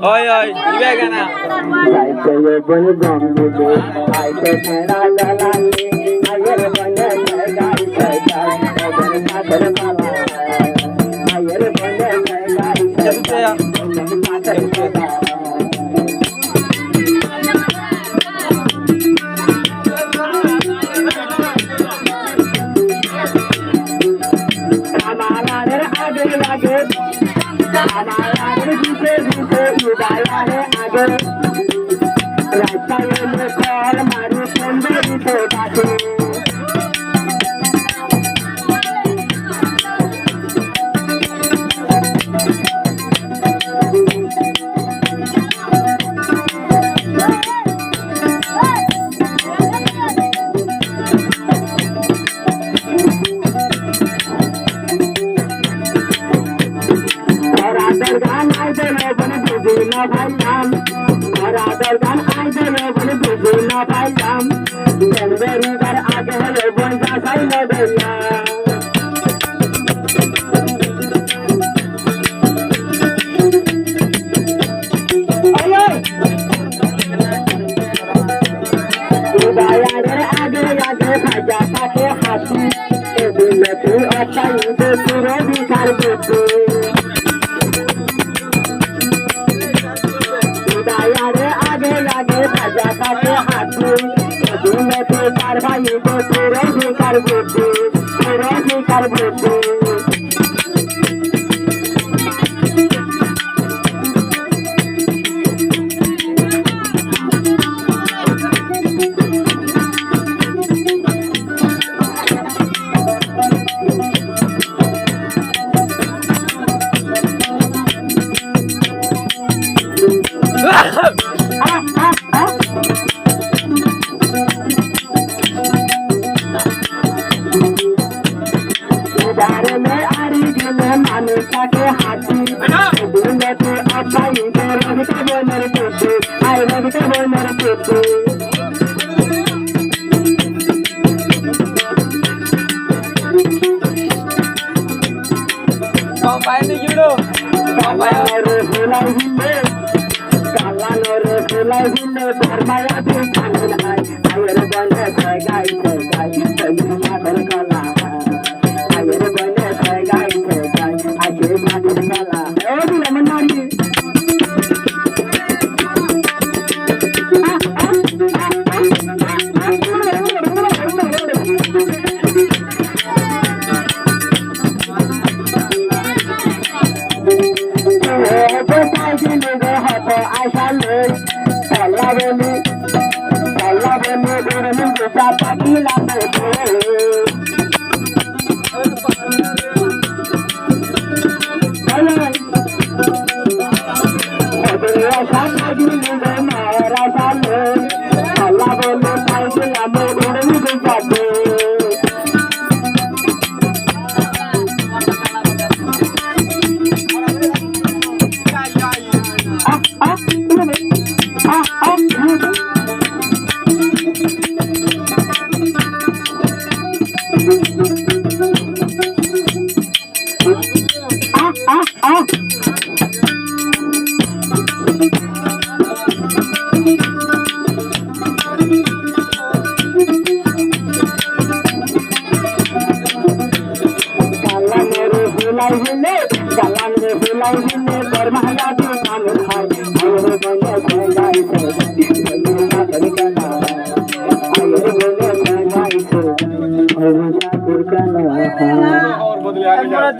ओय ओय इबे गाना जायते ये बन गंगू आइते ठेड़ा दलाली आयर बन गाई गाई बन सागर काला आयर बन गाई चलते या सागर काला हमारा आगे आगे हमारा पीछे पीछे उदाया है आगे रास्ता में कॉल मारे सुंदर से बातें ना भाईजान और आदर गान आई दे बने बुझे ना भाईजान जनवरी बार आगे है बन जा साई न देना ओए उदाया रे आगे आगे भाजा पाके हाथी ए दिल तू अच्छा ये पूरा विचार करते राजा काटे हाथी दिन तो कारवाई तो तेरे भी कर देते तेरे भी कर देते के हाथी दिन तो अच्छा ही रवि का बोनर पेटे आए रवि का बोनर पेटे Combine judo. Combine रे फुलाई हिन्ने काला रे फुलाई हिन्ने धर्माया भी कानून है आयर बने गाई माधर कला आयर बने गाई आगे माधर कला ए दिल मनारी और बदले आगे जा